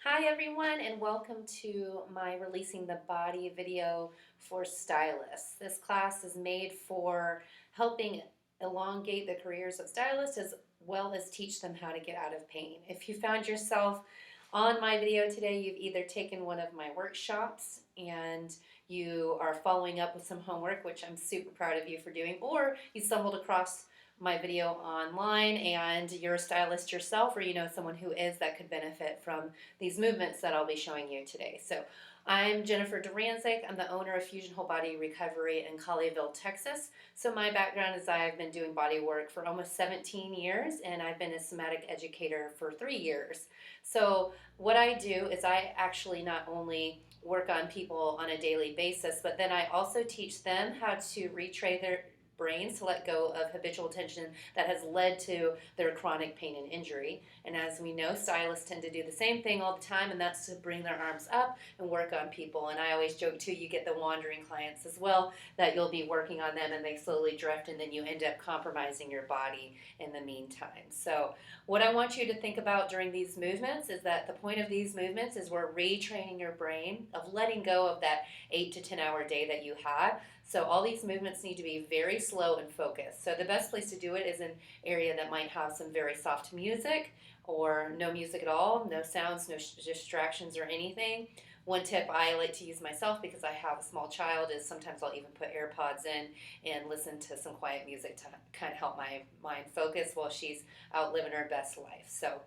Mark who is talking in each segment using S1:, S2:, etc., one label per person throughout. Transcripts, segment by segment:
S1: Hi everyone, and welcome to my Releasing the Body video for stylists. This class is made for helping elongate the careers of stylists as well as teach them how to get out of pain. If you found yourself on my video today, you've either taken one of my workshops and you are following up with some homework, which I'm super proud of you for doing, or you stumbled across my video online and you're a stylist yourself, or you know someone who is that could benefit from these movements that I'll be showing you today. So I'm Jennifer Duranzak. I'm the owner of Fusion Whole Body Recovery in Colleyville, Texas. So my background is I've been doing body work for almost 17 years and I've been a somatic educator for 3 years. So what I do is I actually not only work on people on a daily basis, but then I also teach them how to retrain their brains to let go of habitual tension that has led to their chronic pain and injury. And as we know, stylists tend to do the same thing all the time, and that's to bring their arms up and work on people. And I always joke too, you get the wandering clients as well, that you'll be working on them and they slowly drift, and then you end up compromising your body in the meantime. So what I want you to think about during these movements is that the point of these movements is we're retraining your brain of letting go of that 8 to 10 hour day that you had. So all these movements need to be very slow and focused. So the best place to do it is an area that might have some very soft music or no music at all, no sounds, no distractions or anything. One tip I like to use myself because I have a small child is sometimes I'll even put AirPods in and listen to some quiet music to kind of help my mind focus while she's out living her best life. So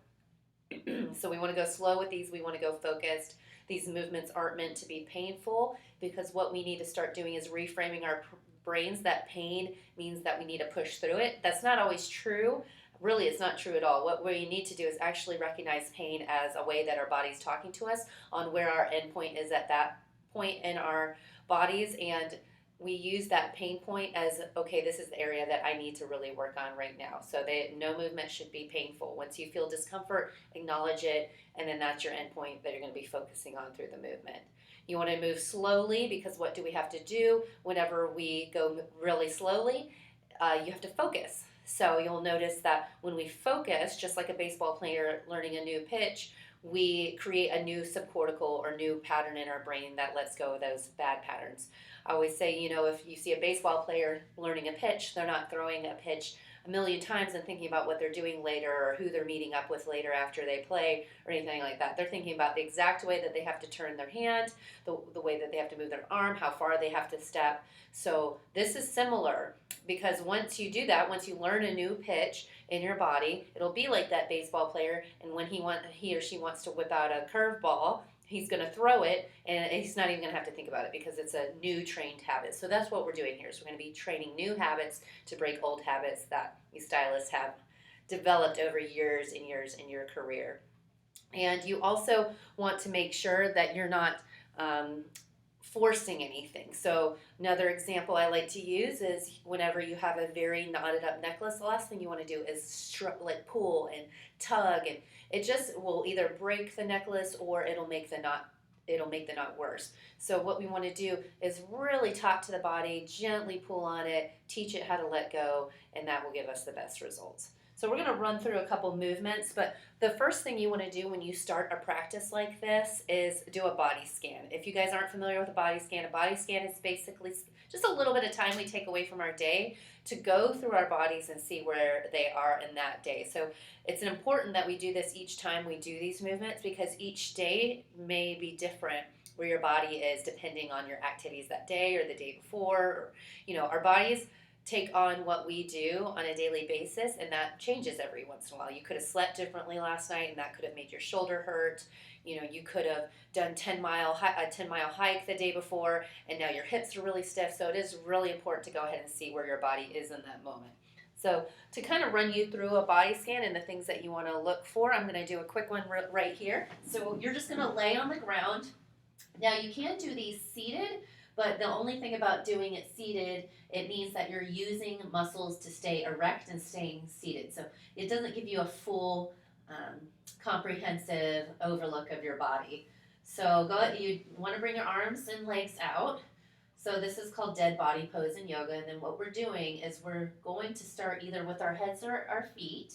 S1: we want to go slow with these. We want to go focused. These movements aren't meant to be painful because what we need to start doing is reframing our brains that pain means that we need to push through it. That's not always true. Really, it's not true at all. What we need to do is actually recognize pain as a way that our body's talking to us on where our endpoint is at that point in our bodies, and we use that pain point as, okay, this is the area that I need to really work on right now. So that no movement should be painful. Once you feel discomfort, acknowledge it, and then that's your endpoint that you're going to be focusing on through the movement. You want to move slowly because what do we have to do whenever we go really slowly? You have to focus. So you'll notice that when we focus, just like a baseball player learning a new pitch, we create a new subcortical or new pattern in our brain that lets go of those bad patterns. I always say, if you see a baseball player learning a pitch, they're not throwing a pitch a million times and thinking about what they're doing later or who they're meeting up with later after they play or anything like that. They're thinking about the exact way that they have to turn their hand, the way that they have to move their arm, how far they have to step. So this is similar because once you do that, once you learn a new pitch in your body, it'll be like that baseball player, and when he or she wants to whip out a curveball, he's going to throw it, and he's not even going to have to think about it because it's a new trained habit. So that's what we're doing here. So we're going to be training new habits to break old habits that you stylists have developed over years and years in your career. And you also want to make sure that you're not forcing anything. So another example I like to use is whenever you have a very knotted up necklace, the last thing you want to do is pull and tug, and it just will either break the necklace or it'll make the knot worse. So what we want to do is really talk to the body, gently pull on it, teach it how to let go, and that will give us the best results. So we're going to run through a couple movements, but the first thing you want to do when you start a practice like this is do a body scan. If you guys aren't familiar with a body scan is basically just a little bit of time we take away from our day to go through our bodies and see where they are in that day. So it's important that we do this each time we do these movements because each day may be different where your body is depending on your activities that day or the day before. Our bodies take on what we do on a daily basis, and that changes every once in a while. You could have slept differently last night, and that could have made your shoulder hurt. You could have done a 10-mile hike the day before, and now your hips are really stiff. So it is really important to go ahead and see where your body is in that moment. So to kind of run you through a body scan and the things that you want to look for, I'm going to do a quick one right here. So you're just going to lay on the ground. Now you can do these seated, but the only thing about doing it seated, it means that you're using muscles to stay erect and staying seated. So it doesn't give you a full, comprehensive overlook of your body. So you want to bring your arms and legs out. So this is called dead body pose in yoga. And then what we're doing is we're going to start either with our heads or our feet.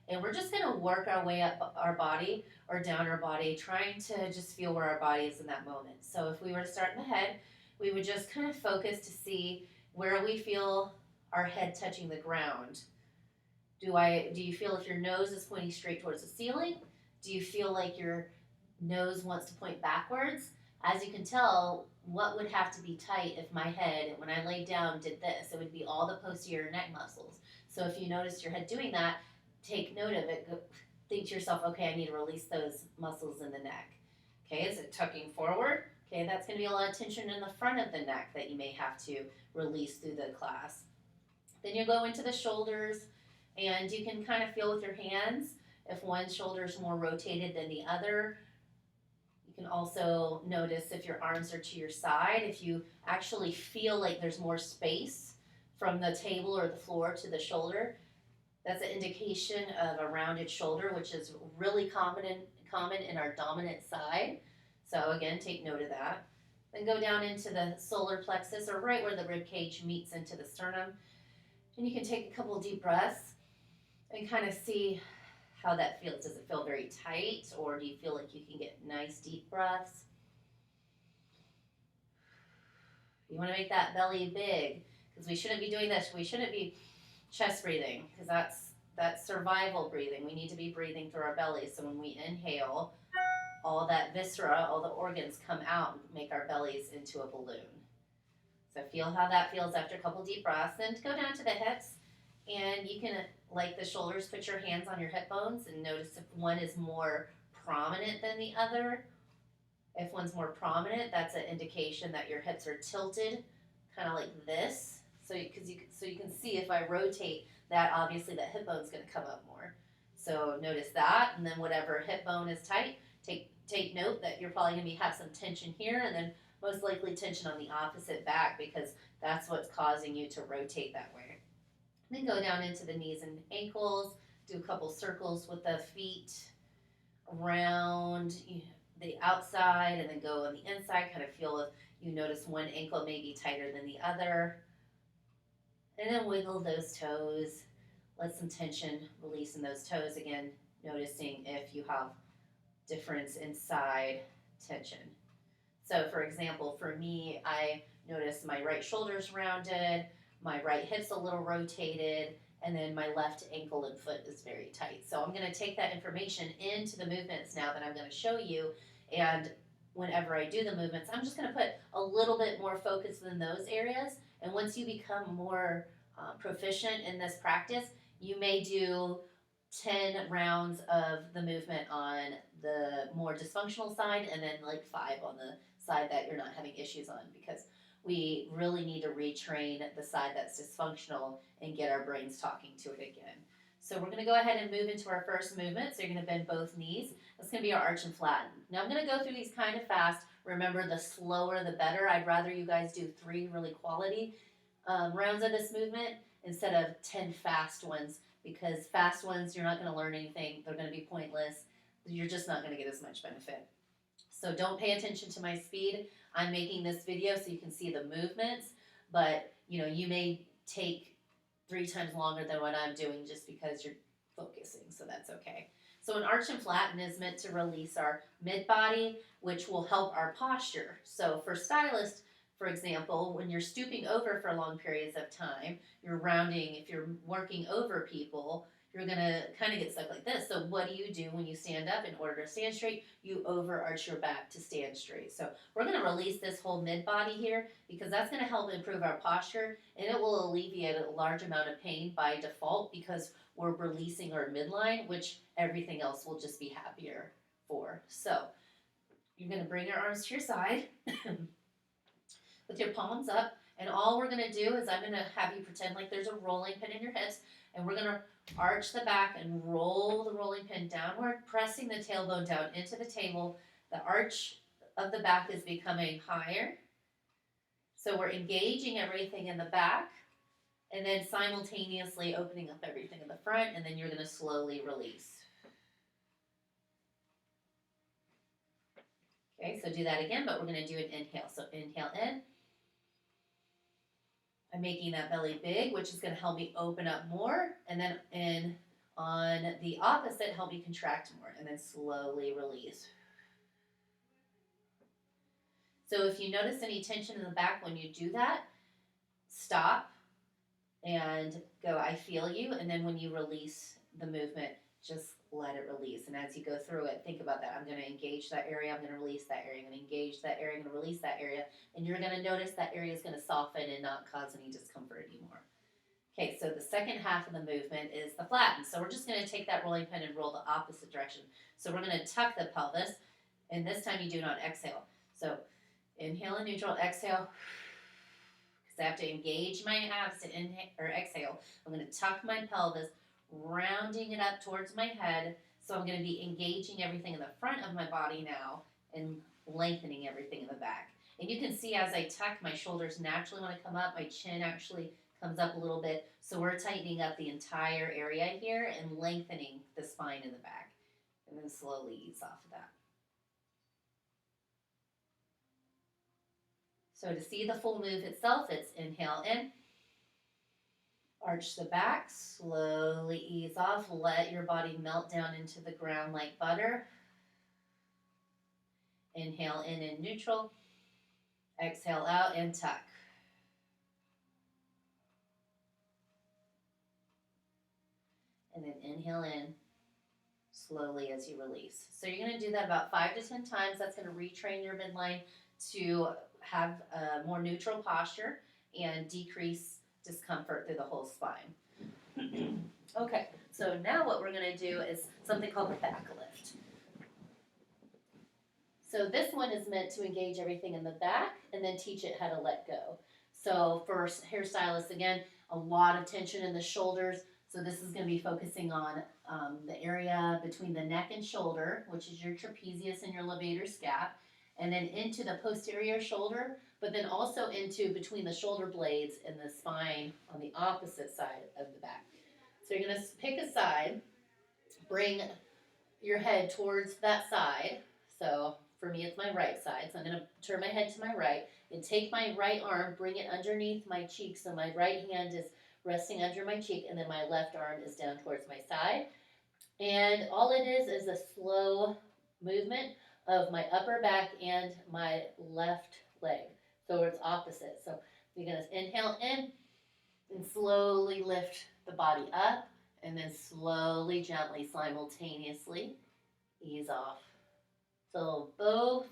S1: And we're just gonna work our way up our body or down our body, trying to just feel where our body is in that moment. So if we were to start in the head, we would just kind of focus to see where we feel our head touching the ground. Do you feel if your nose is pointing straight towards the ceiling? Do you feel like your nose wants to point backwards? As you can tell, what would have to be tight if my head, when I laid down, did this? It would be all the posterior neck muscles. So if you notice your head doing that, take note of it. Think to yourself, okay, I need to release those muscles in the neck. Okay, is it tucking forward? Okay, that's going to be a lot of tension in the front of the neck that you may have to release through the class. Then you go into the shoulders, and you can kind of feel with your hands if one shoulder is more rotated than the other. You can also notice if your arms are to your side, if you actually feel like there's more space from the table or the floor to the shoulder. That's an indication of a rounded shoulder, which is really common in our dominant side. So again, take note of that. Then go down into the solar plexus, or right where the rib cage meets into the sternum. And you can take a couple deep breaths and kind of see how that feels. Does it feel very tight, or do you feel like you can get nice deep breaths? You want to make that belly big, because we shouldn't be doing this. We shouldn't be chest breathing, because that's survival breathing. We need to be breathing through our belly. So when we inhale, all that viscera, all the organs come out and make our bellies into a balloon. So feel how that feels after a couple deep breaths. Then go down to the hips, and you can, like the shoulders, put your hands on your hip bones and notice if one is more prominent than the other. If one's more prominent, that's an indication that your hips are tilted, kind of like this. So you can see if I rotate that, obviously that hip bone's going to come up more. So notice that, and then whatever hip bone is tight, take note that you're probably going to have some tension here, and then most likely tension on the opposite back, because that's what's causing you to rotate that way. Then go down into the knees and ankles, do a couple circles with the feet around the outside, and then go on the inside, kind of feel if you notice one ankle may be tighter than the other. And then wiggle those toes, let some tension release in those toes, again, noticing if you have difference inside tension. So for example, for me, I notice my right shoulder's rounded, my right hip's a little rotated, and then my left ankle and foot is very tight. So I'm going to take that information into the movements now that I'm going to show you, and whenever I do the movements, I'm just going to put a little bit more focus in those areas. And once you become more proficient in this practice, you may do 10 rounds of the movement on the more dysfunctional side, and then like 5 on the side that you're not having issues on, because we really need to retrain the side that's dysfunctional and get our brains talking to it again. So we're going to go ahead and move into our first movement. So you're going to bend both knees. That's going to be our arch and flatten. Now I'm going to go through these kind of fast. Remember, the slower the better. I'd rather you guys do 3 really quality rounds of this movement instead of 10 fast ones, because fast ones, you're not going to learn anything. They're going to be pointless. You're just not going to get as much benefit. So don't pay attention to my speed. I'm making this video so you can see the movements, but you may take 3 times longer than what I'm doing just because you're focusing, so that's okay. So an arch and flatten is meant to release our mid-body, which will help our posture. So for stylists, for example, when you're stooping over for long periods of time, you're rounding, if you're working over people, you're going to kind of get stuck like this. So what do you do when you stand up? In order to stand straight, you overarch your back to stand straight. So we're going to release this whole mid-body here, because that's going to help improve our posture, and it will alleviate a large amount of pain by default, because we're releasing our midline, which everything else will just be happier for. So you're going to bring your arms to your side with your palms up, and all we're going to do is I'm going to have you pretend like there's a rolling pin in your hips, and we're going to arch the back and roll the rolling pin downward, pressing the tailbone down into the table. The arch of the back is becoming higher. So we're engaging everything in the back, and then simultaneously opening up everything in the front, and then you're going to slowly release. Okay, so do that again, but we're going to do an inhale. So inhale in. I'm making that belly big, which is going to help me open up more. And then in On the opposite, help me contract more, and then slowly release. So if you notice any tension in the back when you do that, stop and go, I feel you. And then when you release the movement, just let it release. And as you go through it, think about that. I'm going to engage that area. I'm going to release that area. I'm going to engage that area. I'm going to release that area. And you're going to notice that area is going to soften and not cause any discomfort anymore. Okay, so the second half of the movement is the flatten. So we're just going to take that rolling pin and roll the opposite direction. So we're going to tuck the pelvis, and this time you do it on exhale. So inhale and neutral, exhale. Because I have to engage my abs to inhale or exhale. I'm going to tuck my pelvis, rounding it up towards my head. So I'm going to be engaging everything in the front of my body now and lengthening everything in the back. And you can see as I tuck, my shoulders naturally want to come up. My chin actually comes up a little bit. So we're tightening up the entire area here and lengthening the spine in the back. And then slowly ease off of that. So to see the full move itself, it's inhale in, arch the back, slowly ease off, let your body melt down into the ground like butter. Inhale in neutral, exhale out and tuck. And then inhale in slowly as you release. So you're going to do that about 5 to 10 times. That's going to retrain your midline to have a more neutral posture and decrease discomfort through the whole spine. Okay, so now what we're going to do is something called the back lift. So this one is meant to engage everything in the back and then teach it how to let go. So for hairstylists, again, a lot of tension in the shoulders. So this is going to be focusing on the area between the neck and shoulder, which is your trapezius and your levator scap, and then into the posterior shoulder, but then also into between the shoulder blades and the spine on the opposite side of the back. So you're going to pick a side, bring your head towards that side. So for me, it's my right side. So I'm going to turn my head to my right and take my right arm, bring it underneath my cheek. So my right hand is resting under my cheek, and then my left arm is down towards my side. And all it is a slow movement of my upper back and my left leg. So it's opposite. So you're going to inhale in and slowly lift the body up, and then slowly, gently, simultaneously ease off. So both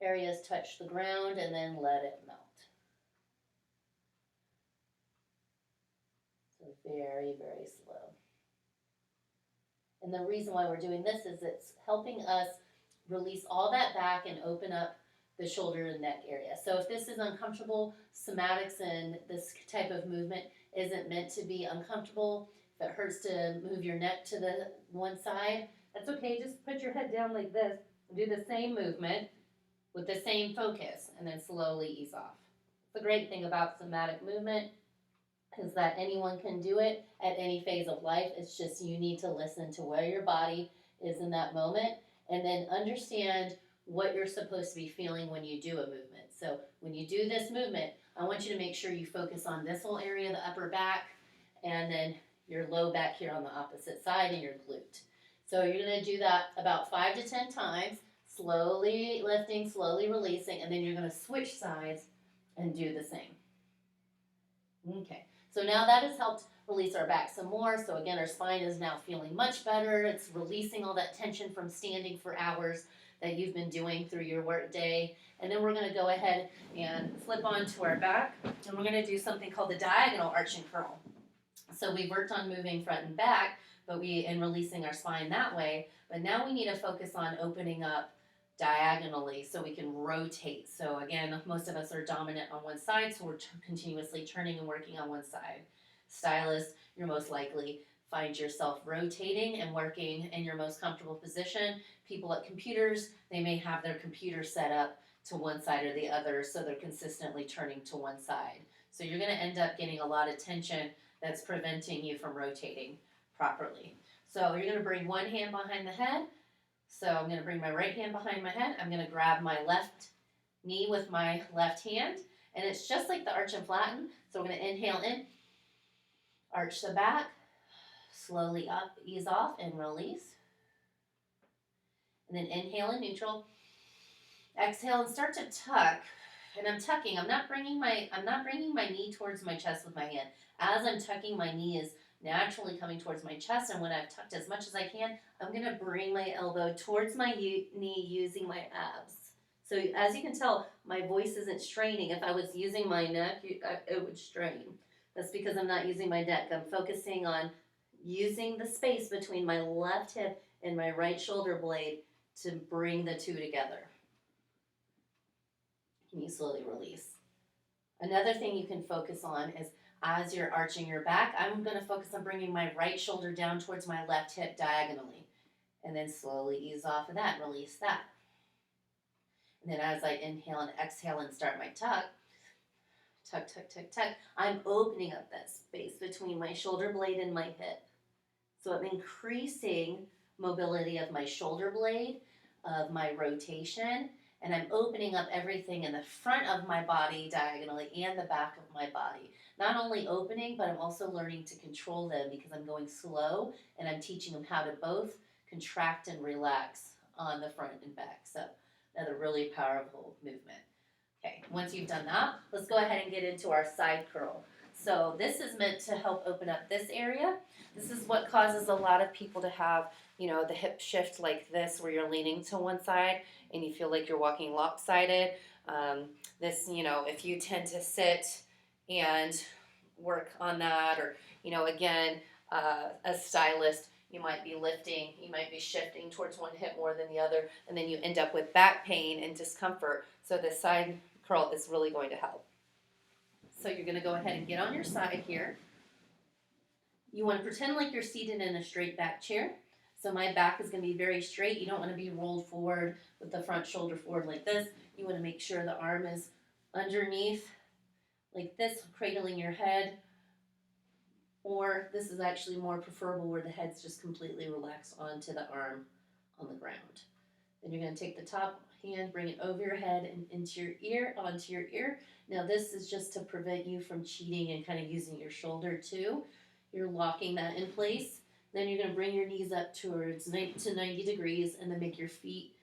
S1: areas touch the ground and then let it melt. So very, very slow. And the reason why we're doing this is it's helping us release all that back and open up the shoulder and neck area. So if this is uncomfortable, somatics and this type of movement isn't meant to be uncomfortable. If it hurts to move your neck to the one side, that's okay. Just put your head down like this and do the same movement with the same focus and then slowly ease off. The great thing about somatic movement is that anyone can do it at any phase of life. It's just you need to listen to where your body is in that moment and then understand what you're supposed to be feeling when you do a movement. So when you do this movement, I want you to make sure you focus on this whole area, the upper back, and then your low back here on the opposite side and your glute. So you're going to do that about 5 to 10 times, slowly lifting, slowly releasing, and then you're going to switch sides and do the same. Okay, so now that has helped release our back some more. So again, our spine is now feeling much better. It's releasing all that tension from standing for hours that you've been doing through your work day. And then we're going to go ahead and flip onto our back, and we're going to do something called the diagonal arch and curl. So we worked on moving front and back, and releasing our spine that way, but now we need to focus on opening up diagonally so we can rotate. So again, most of us are dominant on one side, so we're continuously turning and working on one side. Stylists, you're most likely find yourself rotating and working in your most comfortable position. People at computers, they may have their computer set up to one side or the other, so they're consistently turning to one side. So you're going to end up getting a lot of tension that's preventing you from rotating properly. So you're going to bring one hand behind the head. So I'm going to bring my right hand behind my head. I'm going to grab my left knee with my left hand, and it's just like the arch and flatten. So we're going to inhale in, arch the back, Slowly up, ease off, and release. And then inhale in neutral. Exhale and start to tuck. And I'm tucking. I'm not bringing my knee towards my chest with my hand. As I'm tucking, my knee is naturally coming towards my chest, and when I've tucked as much as I can, I'm going to bring my elbow towards my knee using my abs. So as you can tell, my voice isn't straining. If I was using my neck, it would strain. That's because I'm not using my neck. I'm focusing on using the space between my left hip and my right shoulder blade to bring the two together. Can you slowly release? Another thing you can focus on is as you're arching your back, I'm going to focus on bringing my right shoulder down towards my left hip diagonally. And then slowly ease off of that, release that. And then as I inhale and exhale and start my tuck, tuck, tuck, tuck, tuck, I'm opening up that space between my shoulder blade and my hip. So I'm increasing mobility of my shoulder blade, of my rotation, and I'm opening up everything in the front of my body diagonally and the back of my body. Not only opening, but I'm also learning to control them because I'm going slow and I'm teaching them how to both contract and relax on the front and back. So another really powerful movement. Okay, once you've done that, let's go ahead and get into our side curl. So this is meant to help open up this area. This is what causes a lot of people to have, the hip shift like this where you're leaning to one side and you feel like you're walking lopsided. If you tend to sit and work on that, or, again, as stylist, you might be lifting, you might be shifting towards one hip more than the other, and then you end up with back pain and discomfort. So the side curl is really going to help. So you're going to go ahead and get on your side here. You want to pretend like you're seated in a straight back chair. So my back is going to be very straight. You don't want to be rolled forward with the front shoulder forward like this. You want to make sure the arm is underneath like this, cradling your head. Or this is actually more preferable where the head's just completely relaxed onto the arm on the ground. Then you're going to take the top hand, bring it over your head and into your ear, onto your ear. Now this is just to prevent you from cheating and kind of using your shoulder too. You're locking that in place. Then you're going to bring your knees up towards 90 degrees and then make your feet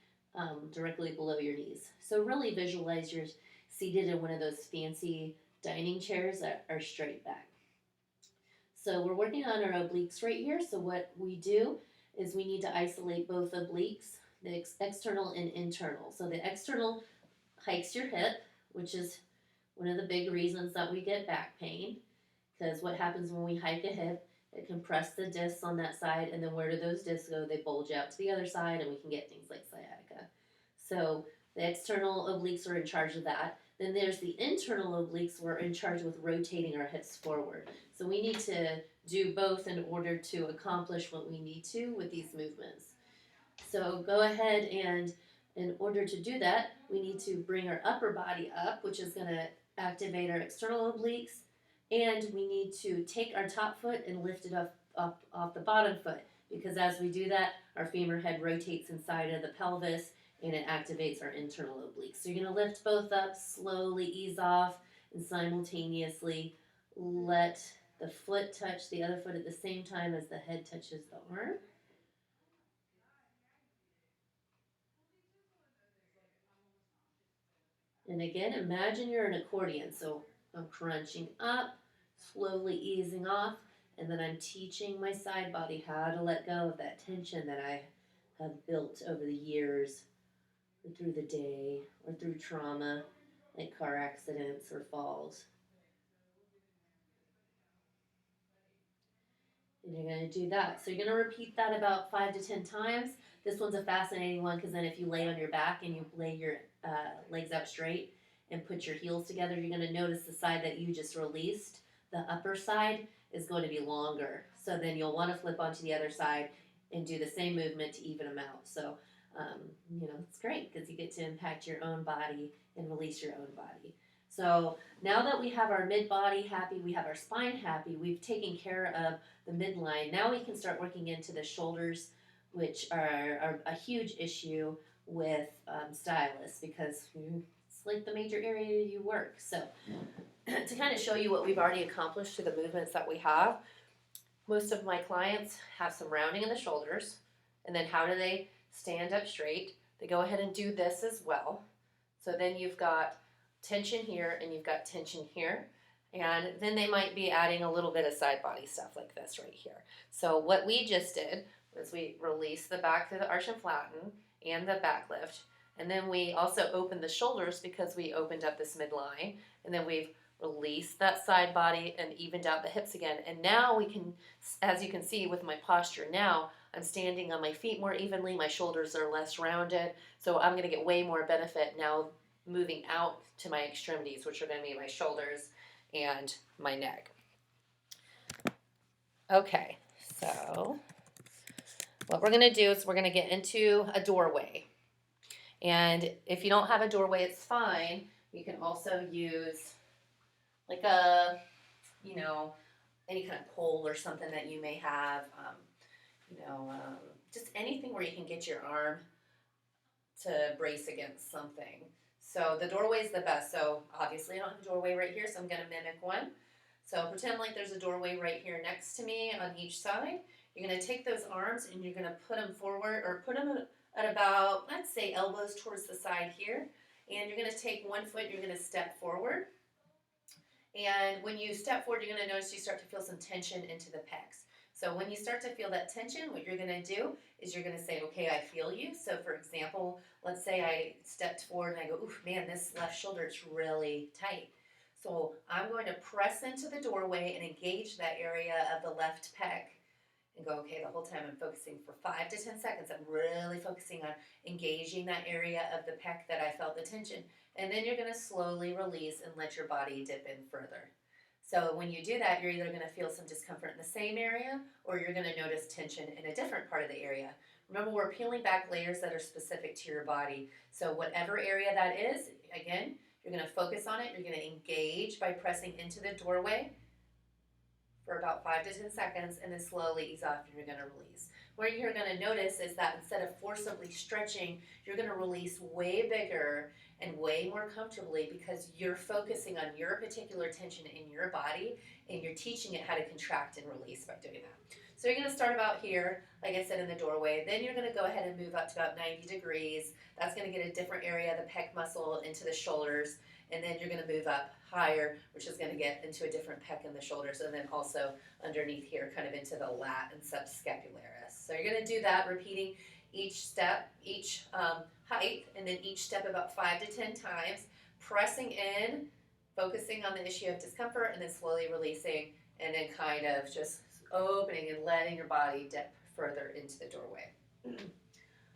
S1: directly below your knees. So really visualize you're seated in one of those fancy dining chairs that are straight back. So we're working on our obliques right here. So what we do is we need to isolate both obliques, the external and internal. So the external hikes your hip, which is one of the big reasons that we get back pain. Because what happens when we hike a hip, it compresses the discs on that side, and then where do those discs go? They bulge out to the other side, and we can get things like sciatica. So the external obliques are in charge of that. Then there's the internal obliques. We're in charge with rotating our hips forward. So we need to do both in order to accomplish what we need to with these movements. So go ahead and in order to do that, we need to bring our upper body up, which is going to activate our external obliques. And we need to take our top foot and lift it up off the bottom foot, because as we do that, our femur head rotates inside of the pelvis and it activates our internal obliques. So you're going to lift both up, slowly ease off, and simultaneously let the foot touch the other foot at the same time as the head touches the arm. And again, imagine you're an accordion. So I'm crunching up, slowly easing off, and then I'm teaching my side body how to let go of that tension that I have built over the years, or through the day, or through trauma, like car accidents or falls. And you're going to do that. So you're going to repeat that about 5 to 10 times. This one's a fascinating one because then if you lay on your back and you lay your legs out straight and put your heels together, you're going to notice the side that you just released, the upper side, is going to be longer. So then you'll want to flip onto the other side and do the same movement to even them out. So, it's great because you get to impact your own body and release your own body. So now that we have our mid-body happy, we have our spine happy, we've taken care of the midline, now we can start working into the shoulders, which are a huge issue with stylists because it's like the major area you work. So to kind of show you what we've already accomplished through the movements that we have, most of my clients have some rounding in the shoulders. And then how do they stand up straight? They go ahead and do this as well. So then you've got tension here and you've got tension here. And then they might be adding a little bit of side body stuff like this right here. So what we just did was we released the back through the arch and flatten and the back lift. And then we also opened the shoulders because we opened up this midline. And then we've released that side body and evened out the hips again. And now we can, as you can see with my posture now, I'm standing on my feet more evenly. My shoulders are less rounded. So I'm going to get way more benefit now moving out to my extremities, which are going to be my shoulders and my neck. Okay, so what we're going to do is we're going to get into a doorway. And if you don't have a doorway, it's fine. You can also use like a, any kind of pole or something that you may have, just anything where you can get your arm to brace against something. So the doorway is the best. So obviously I don't have a doorway right here, so I'm going to mimic one. So pretend like there's a doorway right here next to me on each side. You're going to take those arms and you're going to put them forward, or put them at about, let's say, elbows towards the side here. And you're going to take one foot, you're going to step forward. And when you step forward, you're going to notice you start to feel some tension into the pecs. So when you start to feel that tension, what you're going to do is you're going to say, okay, I feel you. So for example, let's say I stepped forward and I go, oof, man, this left shoulder is really tight. So I'm going to press into the doorway and engage that area of the left pec and go, okay, the whole time I'm focusing for 5 to 10 seconds. I'm really focusing on engaging that area of the pec that I felt the tension. And then you're going to slowly release and let your body dip in further. So when you do that, you're either going to feel some discomfort in the same area or you're going to notice tension in a different part of the area. Remember, we're peeling back layers that are specific to your body. So whatever area that is, again, you're going to focus on it. You're going to engage by pressing into the doorway for about 5 to 10 seconds and then slowly ease off and you're going to release. What you're going to notice is that instead of forcibly stretching, you're going to release way bigger and way more comfortably because you're focusing on your particular tension in your body and you're teaching it how to contract and release by doing that. So you're going to start about here, like I said, in the doorway. Then you're going to go ahead and move up to about 90 degrees. That's going to get a different area of the pec muscle into the shoulders. And then you're going to move up higher, which is going to get into a different pec in the shoulders, and then also underneath here, kind of into the lat and subscapularis. So you're going to do that, repeating each step, each height, and then each step about 5 to 10 times, pressing in, focusing on the issue of discomfort, and then slowly releasing, and then kind of just opening and letting your body dip further into the doorway.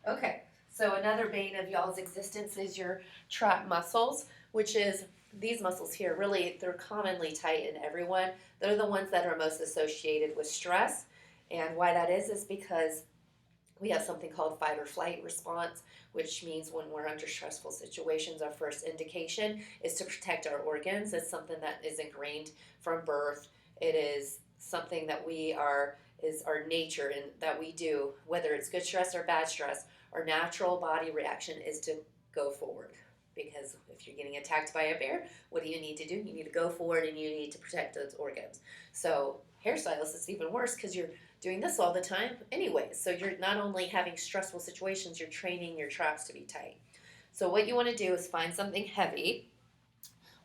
S1: Okay, so another bane of y'all's existence is your trap muscles, which is these muscles here. Really, they're commonly tight in everyone. They're the ones that are most associated with stress. And why that is because we have something called fight or flight response, which means when we're under stressful situations, our first indication is to protect our organs. It's something that is ingrained from birth. It is something that is our nature and that we do, whether it's good stress or bad stress. Our natural body reaction is to go forward. Because if you're getting attacked by a bear, what do you need to do? You need to go forward and you need to protect those organs. So hairstylists, it's even worse because you're doing this all the time anyways. So you're not only having stressful situations, you're training your traps to be tight. So what you want to do is find something heavy,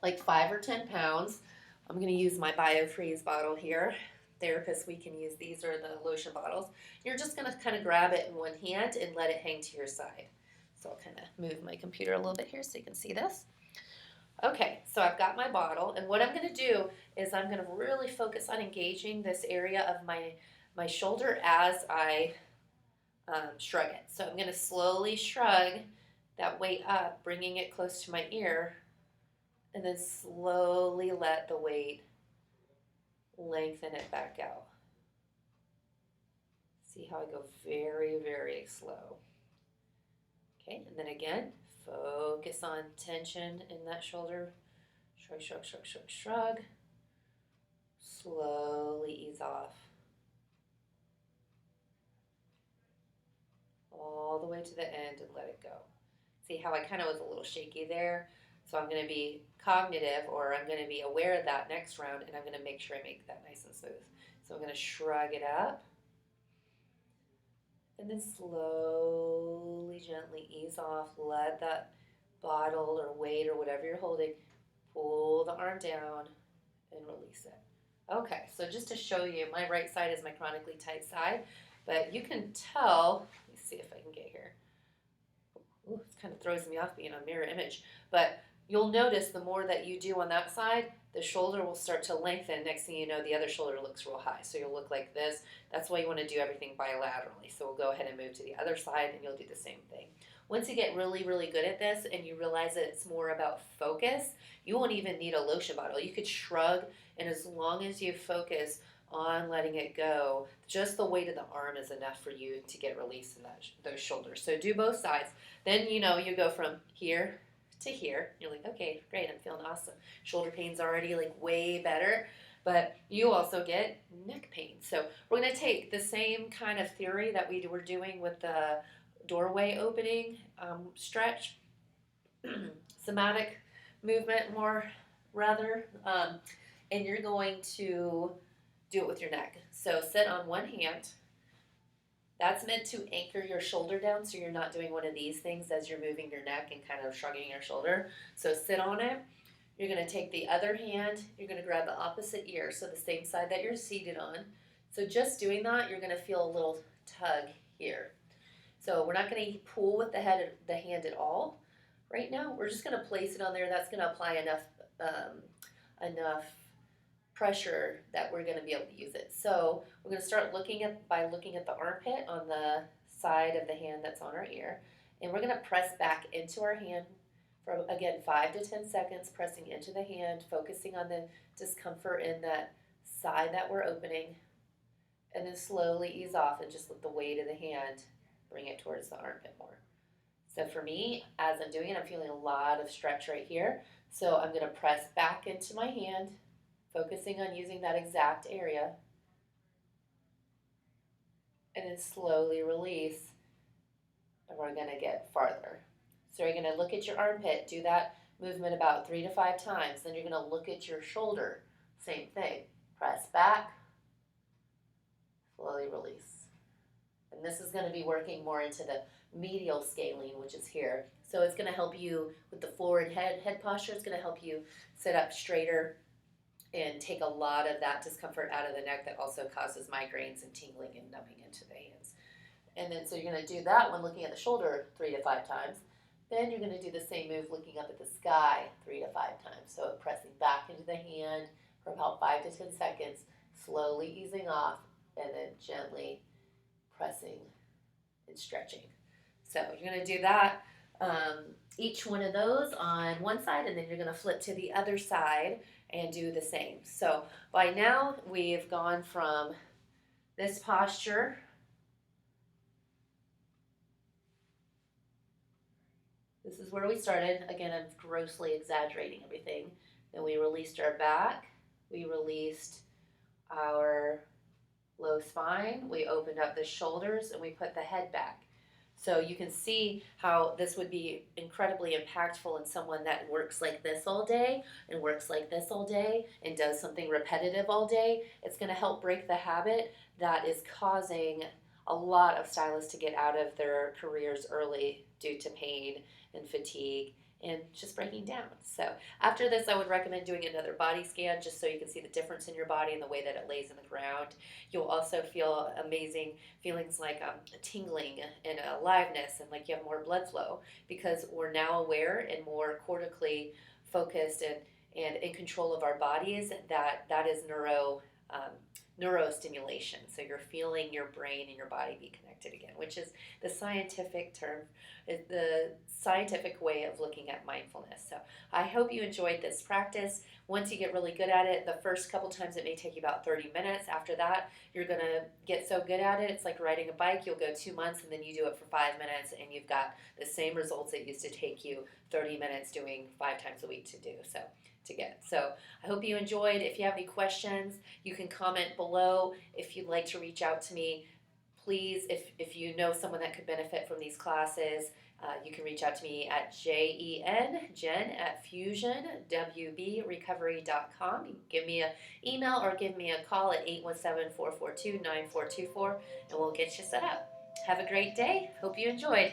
S1: like 5 or 10 pounds. I'm going to use my BioFreeze bottle here. Therapists, we can use these or the lotion bottles. You're just going to kind of grab it in one hand and let it hang to your side. So I'll kind of move my computer a little bit here so you can see this. Okay, so I've got my bottle, and what I'm going to do is I'm going to really focus on engaging this area of my shoulder as I shrug it. So I'm going to slowly shrug that weight up, bringing it close to my ear, and then slowly let the weight lengthen it back out. See how I go very, very slow. Okay, and then again, focus on tension in that shoulder. Shrug, shrug, shrug, shrug, shrug. Slowly ease off. All the way to the end and let it go. See how I kind of was a little shaky there? So I'm going to be cognitive, or I'm going to be aware of that next round, and I'm going to make sure I make that nice and smooth. So I'm going to shrug it up. And then slowly, gently ease off. Let that bottle or weight or whatever you're holding, pull the arm down and release it. Okay, so just to show you, my right side is my chronically tight side, but you can tell, let me see if I can get here. Ooh, it kind of throws me off being a mirror image, but you'll notice the more that you do on that side, the shoulder will start to lengthen. Next thing you know, the other shoulder looks real high, so you'll look like this. That's why you want to do everything bilaterally. So we'll go ahead and move to the other side, and you'll do the same thing. Once you get really, really good at this and you realize that it's more about focus, you won't even need a lotion bottle. You could shrug, and as long as you focus on letting it go, just the weight of the arm is enough for you to get release in those shoulders. So do both sides. Then you go from here to here. You're like, okay, great, I'm feeling awesome. Shoulder pain's already like way better, but you also get neck pain. So we're going to take the same kind of theory that we were doing with the doorway opening stretch, somatic movement more rather, and you're going to do it with your neck. So sit on one hand. That's meant to anchor your shoulder down so you're not doing one of these things as you're moving your neck and kind of shrugging your shoulder. So sit on it. You're going to take the other hand, you're going to grab the opposite ear, so the same side that you're seated on. So just doing that, you're going to feel a little tug here. So we're not going to pull with the hand at all right now. We're just going to place it on there. That's going to apply enough pressure that we're going to be able to use it. So we're going to start by looking at the armpit on the side of the hand that's on our ear, and we're going to press back into our hand for, again, 5 to 10 seconds, pressing into the hand, focusing on the discomfort in that side that we're opening, and then slowly ease off and just let the weight of the hand bring it towards the armpit more. So for me, as I'm doing it, I'm feeling a lot of stretch right here. So I'm going to press back into my hand, focusing on using that exact area, and then slowly release, and we're going to get farther. So you're going to look at your armpit, do that movement about 3 to 5 times. Then you're going to look at your shoulder, same thing. Press back, slowly release. And this is going to be working more into the medial scalene, which is here. So it's going to help you with the forward head posture. It's going to help you sit up straighter and take a lot of that discomfort out of the neck that also causes migraines and tingling and numbing into the hands. And then so you're going to do that one looking at the shoulder 3 to 5 times. Then you're going to do the same move looking up at the sky 3 to 5 times. So pressing back into the hand for about 5 to 10 seconds, slowly easing off, and then gently pressing and stretching. So you're going to do that, each one of those on one side, and then you're going to flip to the other side and do the same. So by now we've gone from this posture This is where we started. Again, I'm grossly exaggerating everything. Then we released our back. We released our low spine. We opened up the shoulders and we put the head back. So you can see how this would be incredibly impactful in someone that works like this all day and works like this all day and does something repetitive all day. It's going to help break the habit that is causing a lot of stylists to get out of their careers early due to pain and fatigue and just breaking down. So after this, I would recommend doing another body scan just so you can see the difference in your body and the way that it lays in the ground. You'll also feel amazing feelings like tingling and aliveness and like you have more blood flow because we're now aware and more cortically focused and in control of our bodies. That is neurostimulation. So you're feeling your brain and your body be connected again, which is the scientific term, the scientific way of looking at mindfulness. So I hope you enjoyed this practice. Once you get really good at it, the first couple times it may take you about 30 minutes. After that, you're going to get so good at it. It's like riding a bike. You'll go 2 months and then you do it for 5 minutes and you've got the same results it used to take you 30 minutes doing 5 times a week to do. So I hope you enjoyed. If you have any questions, you can comment below. If you'd like to reach out to me, please, if you know someone that could benefit from these classes, You can reach out to me at Jen at fusionwbrecovery.com. You can give me an email or give me a call at 817-442-9424, and we'll get you set up. Have a great day. Hope you enjoyed.